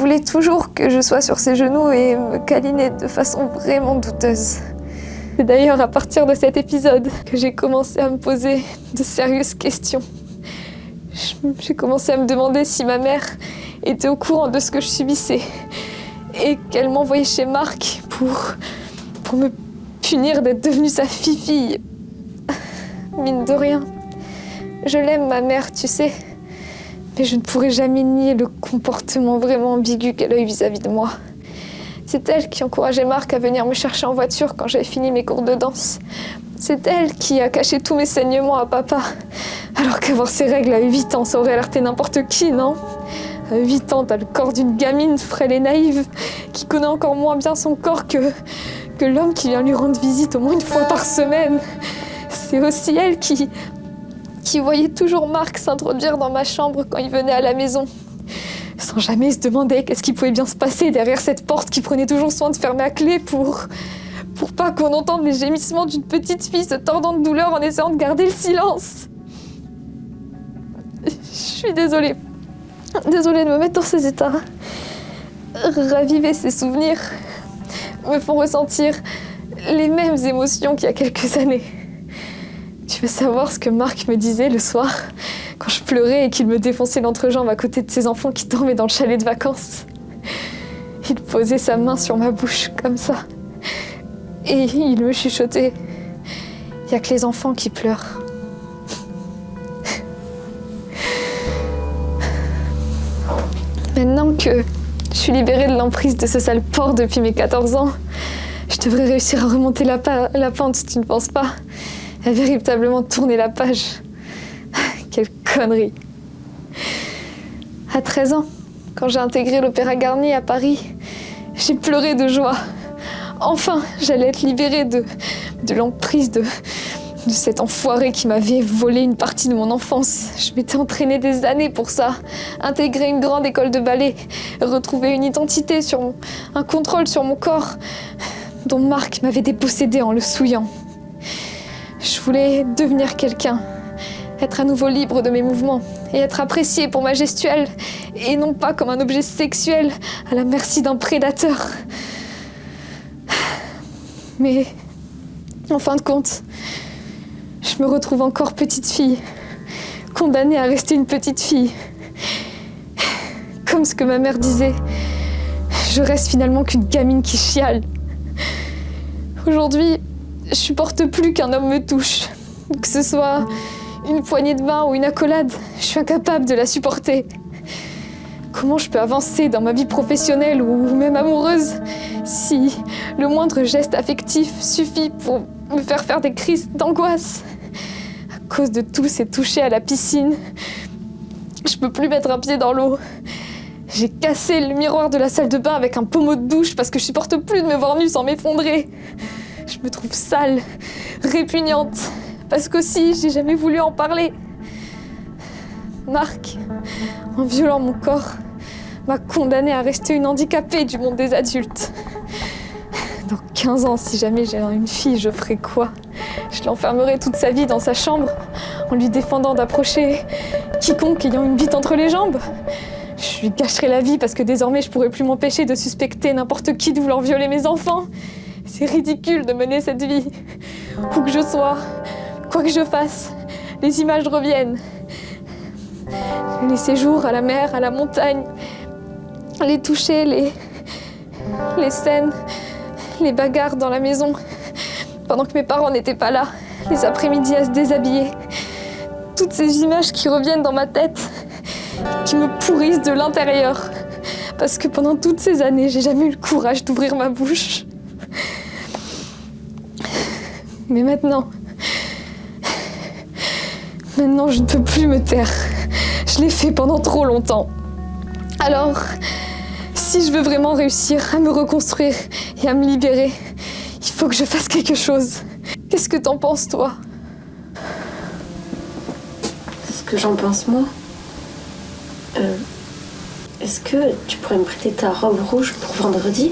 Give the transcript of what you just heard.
voulait toujours que je sois sur ses genoux et me câliner de façon vraiment douteuse. C'est d'ailleurs à partir de cet épisode que j'ai commencé à me poser de sérieuses questions. J'ai commencé à me demander si ma mère était au courant de ce que je subissais et qu'elle m'envoyait chez Marc pour me punir d'être devenue sa fille. Mine de rien, je l'aime ma mère, tu sais, mais je ne pourrai jamais nier le comportement vraiment ambigu qu'elle a eu vis-à-vis de moi. C'est elle qui encourageait Marc à venir me chercher en voiture quand j'avais fini mes cours de danse. C'est elle qui a caché tous mes saignements à papa. Alors qu'avoir ses règles à 8 ans, ça aurait alerté n'importe qui, non ? À 8 ans, t'as le corps d'une gamine frêle et naïve qui connaît encore moins bien son corps que l'homme qui vient lui rendre visite au moins une fois par semaine. C'est aussi elle qui voyait toujours Marc s'introduire dans ma chambre quand il venait à la maison. Sans jamais se demander qu'est-ce qui pouvait bien se passer derrière cette porte qui prenait toujours soin de fermer à clé pour pas qu'on entende les gémissements d'une petite fille se tordant de douleur en essayant de garder le silence. Je suis désolée. Désolée de me mettre dans ces états. Raviver ces souvenirs me font ressentir les mêmes émotions qu'il y a quelques années. Tu veux savoir ce que Marc me disait le soir quand je pleurais et qu'il me défonçait l'entrejambe à côté de ses enfants qui dormaient dans le chalet de vacances? Il posait sa main sur ma bouche comme ça et il me chuchotait « Il n'y a que les enfants qui pleurent ». Maintenant que je suis libérée de l'emprise de ce sale porc depuis mes 14 ans, je devrais réussir à remonter la pente, tu ne penses pas? À véritablement tourner la page. Quelle connerie. À 13 ans, quand j'ai intégré l'Opéra Garnier à Paris, j'ai pleuré de joie. Enfin, j'allais être libérée de l'emprise de cet enfoiré qui m'avait volé une partie de mon enfance. Je m'étais entraînée des années pour ça. Intégrer une grande école de ballet, retrouver une identité, un contrôle sur mon corps dont Marc m'avait dépossédé en le souillant. Je voulais devenir quelqu'un, être à nouveau libre de mes mouvements et être appréciée pour ma gestuelle et non pas comme un objet sexuel à la merci d'un prédateur. Mais en fin de compte, je me retrouve encore petite fille, condamnée à rester une petite fille. Comme ce que ma mère disait, je reste finalement qu'une gamine qui chiale. Aujourd'hui, je supporte plus qu'un homme me touche. Que ce soit une poignée de main ou une accolade, je suis incapable de la supporter. Comment je peux avancer dans ma vie professionnelle ou même amoureuse si le moindre geste affectif suffit pour me faire des crises d'angoisse? À cause de tous ces touchés à la piscine, je peux plus mettre un pied dans l'eau. J'ai cassé le miroir de la salle de bain avec un pommeau de douche parce que je supporte plus de me voir nue sans m'effondrer. Je me trouve sale, répugnante, parce qu'aussi j'ai jamais voulu en parler. Marc, en violant mon corps, m'a condamnée à rester une handicapée du monde des adultes. Dans 15 ans, si jamais j'ai une fille, je ferai quoi? Je l'enfermerai toute sa vie dans sa chambre, en lui défendant d'approcher quiconque ayant une bite entre les jambes. Je lui gâcherai la vie parce que désormais je pourrai plus m'empêcher de suspecter n'importe qui de vouloir violer mes enfants. C'est ridicule de mener cette vie. Où que je sois, quoi que je fasse, les images reviennent. Les séjours à la mer, à la montagne, les touchers, les scènes, les bagarres dans la maison, pendant que mes parents n'étaient pas là, les après-midi à se déshabiller. Toutes ces images qui reviennent dans ma tête, qui me pourrissent de l'intérieur. Parce que pendant toutes ces années, j'ai jamais eu le courage d'ouvrir ma bouche. Mais maintenant, je ne peux plus me taire. Je l'ai fait pendant trop longtemps. Alors, si je veux vraiment réussir à me reconstruire et à me libérer, il faut que je fasse quelque chose. Qu'est-ce que t'en penses, toi? Ce que j'en pense, moi? Est-ce que tu pourrais me prêter ta robe rouge pour vendredi?